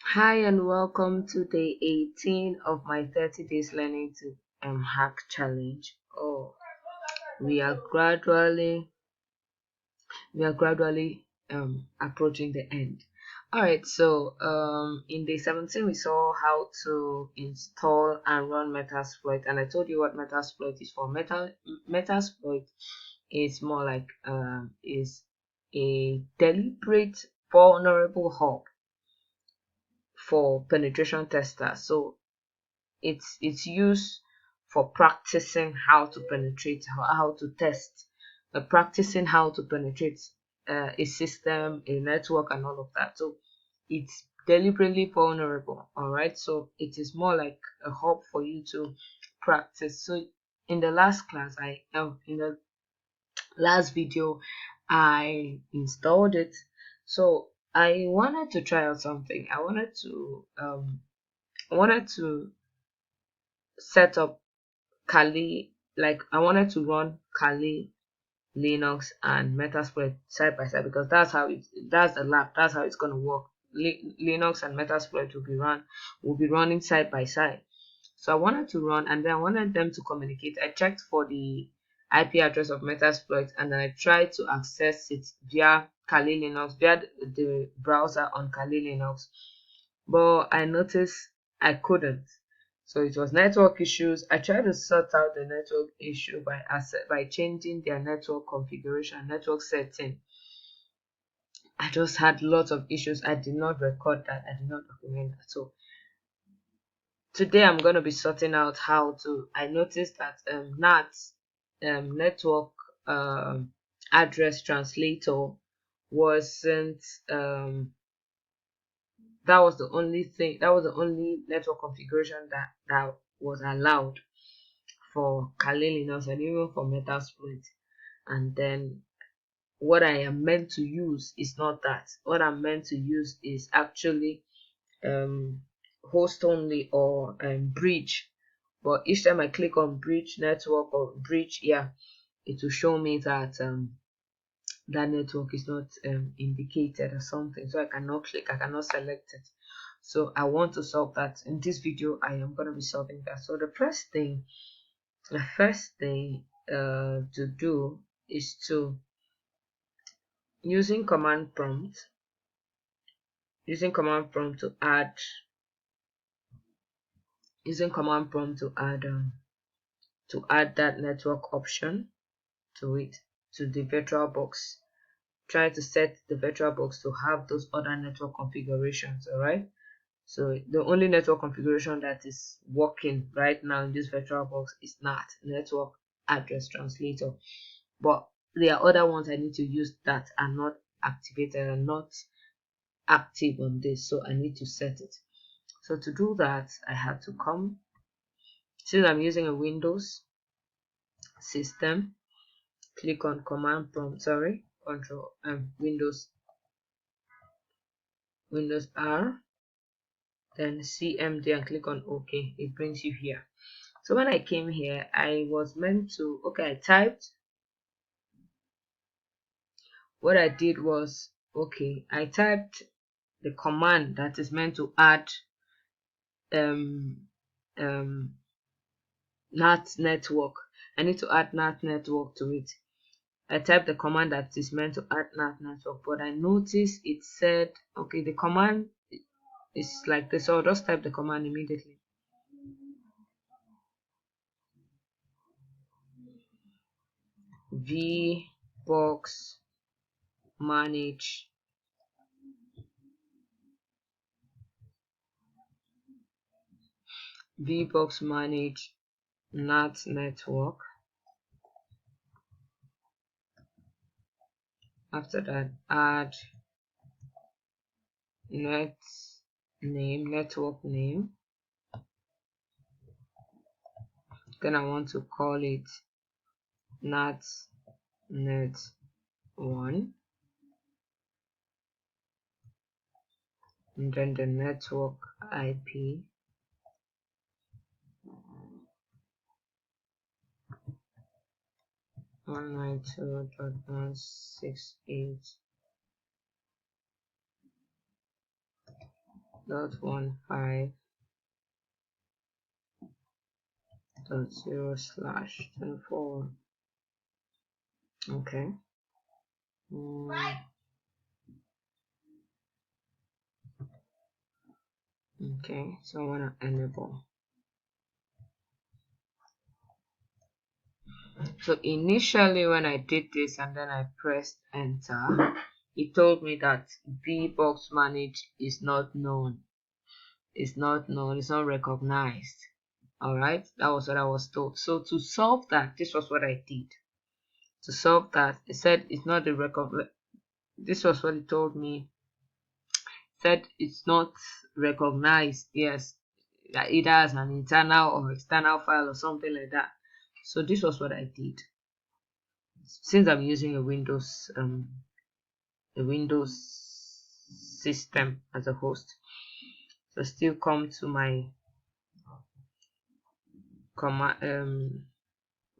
Hi and welcome to day 18 of my 30 days learning to hack challenge. We are gradually approaching the end. All right, so in day 17 we saw how to install and run Metasploit, and I told you what Metasploit is for. Metasploit is more like is a deliberate vulnerable hub for penetration testers. So it's used for practicing how to penetrate, how to test, practicing how to penetrate a system, a network, and all of that. So it's deliberately vulnerable. All right, so it is more like a hub for you to practice. So in the last class, in the last video, I installed it. So I wanted to try out something. I wanted to set up Kali, like I wanted to run Kali, Linux, and Metasploit side by side because that's the lab, that's how it's gonna work. Linux and Metasploit will be running side by side. So I wanted to run, and then I wanted them to communicate. I checked for the IP address of Metasploit, and then I tried to access it via Kali Linux, via the browser on Kali Linux, but I noticed I couldn't. So it was network issues. I tried to sort out the network issue by changing their network configuration, network setting. I just had lots of issues. I did not record that. I did not document that. So today I'm going to be sorting out how to. I noticed that NAT network um, address translator wasn't that was the only thing, that was the only network configuration that was allowed for Kali Linux and even for Metasploit. And then what I am meant to use is not that. What I'm meant to use is actually um host only or bridge. But each time I click on bridge network or bridge, yeah, it will show me that that network is not indicated or something, so I cannot select it. So I want to solve that. In this video I am going to be solving that. So the first thing to do is to using command prompt using command prompt to add using command prompt to add that network option to it, to the virtual box. Try to set the virtual box to have those other network configurations. All right, so the only network configuration that is working right now in this virtual box is not network address translator, but there are other ones I need to use that are not activated and not active on this, so I need to set it. So to do that, I have to come, since I'm using a Windows system, click on command prompt, sorry, control Windows R, then CMD, and click on OK. It brings you here. So when I came here, I was meant to, okay, I typed, what I did was, okay, I typed the command that is meant to add um um NAT network. I need to add NAT network to it. I typed the command that is meant to add NAT network, but I noticed it said, okay, the command is like this, so I'll just type the command immediately. Vbox manage vbox manage NAT network. After that, add network name. Then I want to call it NAT net 1, and then the network IP, one nine two dot one six eight .15.0/24. Okay. Okay, so I want to enable. So initially when I did this and then I pressed enter, it told me that VBox manage is not known. It's not known, it's not recognized. Alright, that was what I was told. So to solve that, this was what I did. To solve that, it said it's not the record. This was what it told me. It said it's not recognized. Yes, either as an internal or external file or something like that. So this was what I did. Since I'm using a Windows system as a host, so still come to my command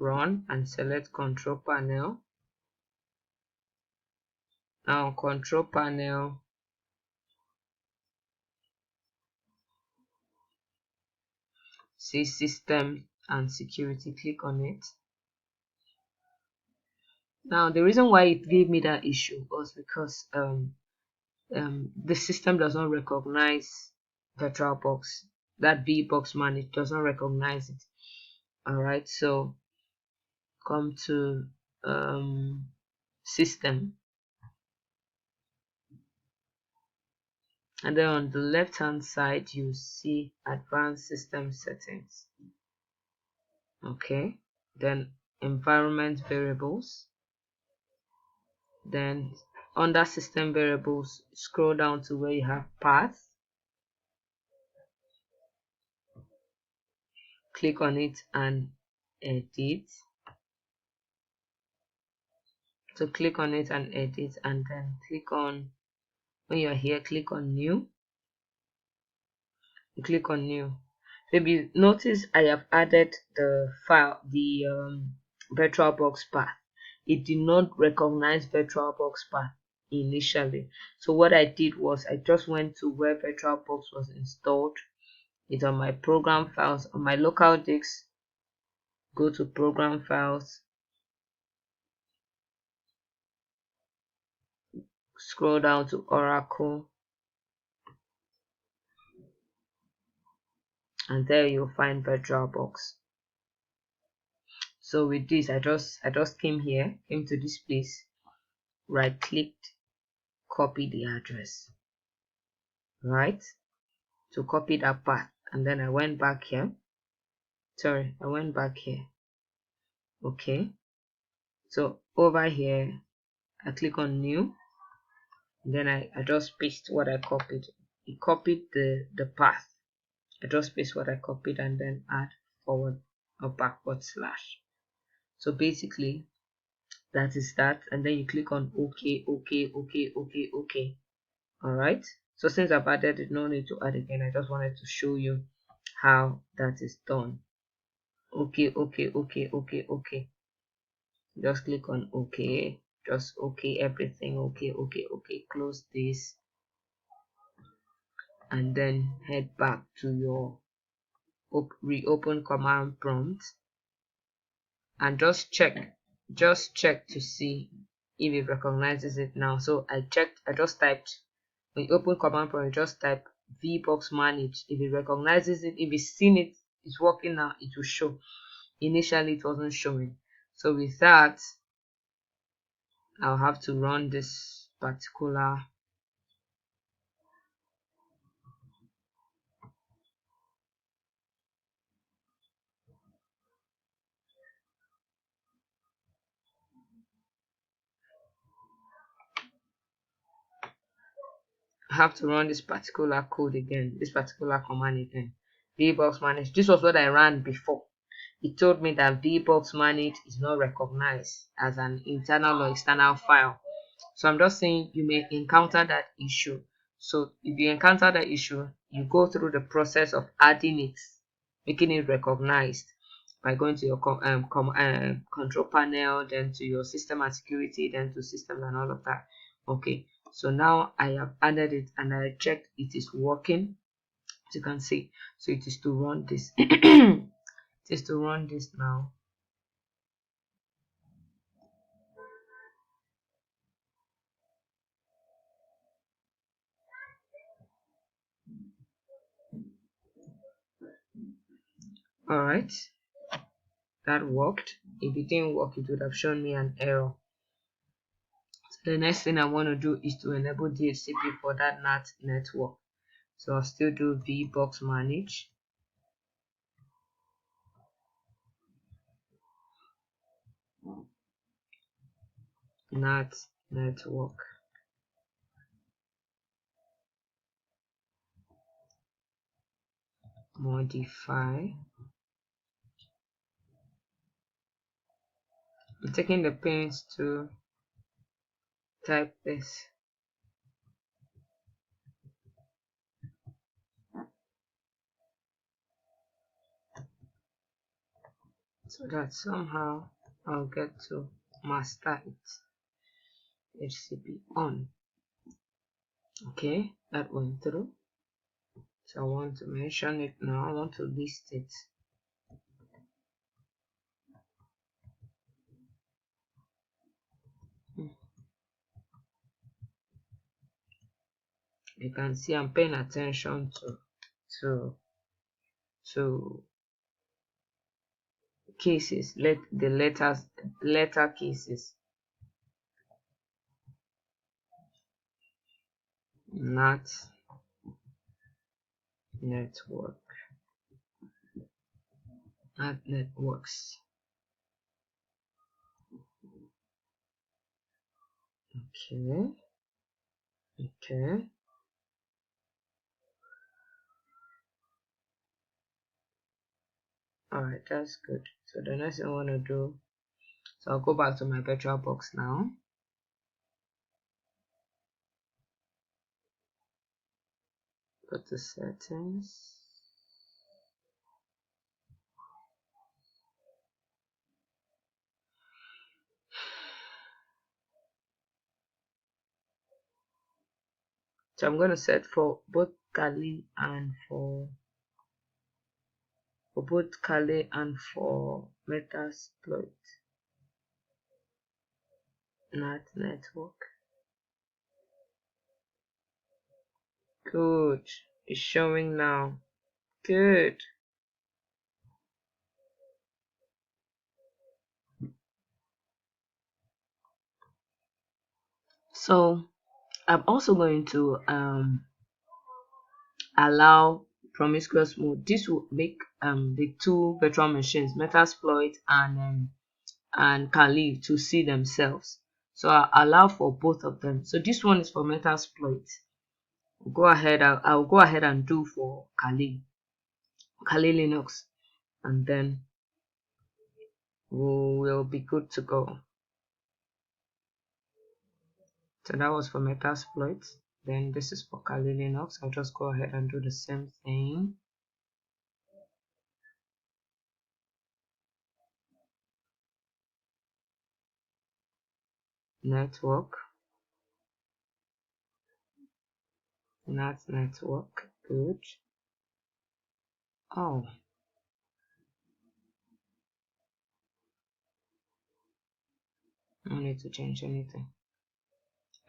run and select control panel. Now control panel, see system and security, click on it. Now the reason why it gave me that issue was because the system does not recognize VirtualBox. That VBox manage does not recognize it. Alright, so come to system, and then on the left hand side you see advanced system settings. Okay, then environment variables, then under system variables scroll down to where you have path, click on it and edit. So click on it and edit, and then click on, when you're here, click on new. You click on new. Maybe notice I have added the file, the VirtualBox path. It did not recognize VirtualBox path initially. So what I did was I just went to where VirtualBox was installed. It's on my program files on my local disk. Go to program files, scroll down to Oracle, and there you'll find VirtualBox. So with this, I just came to this place, right clicked, copy the address, right, to copy that path, and then I went back here. I went back here. Okay, so over here I click on new, and then I just paste what I copied. It copied the path. I just paste what I copied and then add forward or backward slash. So basically that is that, and then you click on OK. Alright, so since I've added it, no need to add again. I just wanted to show you how that is done. OK. Just click on OK. Just OK everything. OK. Close this and then head back to your reopen command prompt and just check to see if it recognizes it now. So I just typed, when you open command prompt, you just type VBox manage. If it recognizes it, if it's seen it, it's working now, it will show. Initially it wasn't showing. So with that, I'll have to run this particular code again, this particular command again. VBox manage. This was what I ran before. It told me that VBox manage is not recognized as an internal or external file. So I'm just saying you may encounter that issue. So if you encounter that issue, you go through the process of adding it, making it recognized by going to your control panel, then to your system and security, then to system and all of that. Okay, so now I have added it and I checked it is working. as you can see. So it is to run this. It is to run this now. All right, that worked. If it didn't work, it would have shown me an error. So the next thing I want to do is to enable DHCP for that NAT network. So I'll still do vbox manage. NAT network. Modify. I'm taking the pains to type this. So that somehow I'll get to master it. HCP on. Okay, that went through. So I want to mention it now. I want to list it. You can see I'm paying attention to cases, the letter cases. NAT network. NAT networks. Okay. Okay. Alright, that's good. So the next thing I want to do, so I'll go back to my virtual box now. Go to settings. So I'm going to set for both Kali and for both Kali and for Metasploit NAT network. Good. It's showing now. Good. So I'm also going to allow promiscuous mode. This will make the two virtual machines, Metasploit and Kali, to see themselves. So I'll allow for both of them. So this one is for Metasploit. Go ahead. I'll go ahead and do for Kali Linux, and then we'll be good to go. So that was for Metasploit. Then this is for Kali Linux. I'll just go ahead and do the same thing. Network. NAT network. Good. Oh. No need to change anything.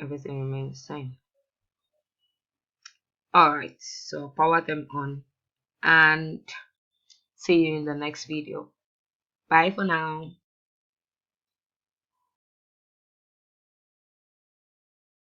Everything remains the same. Alright, so power them on and see you in the next video. Bye for now.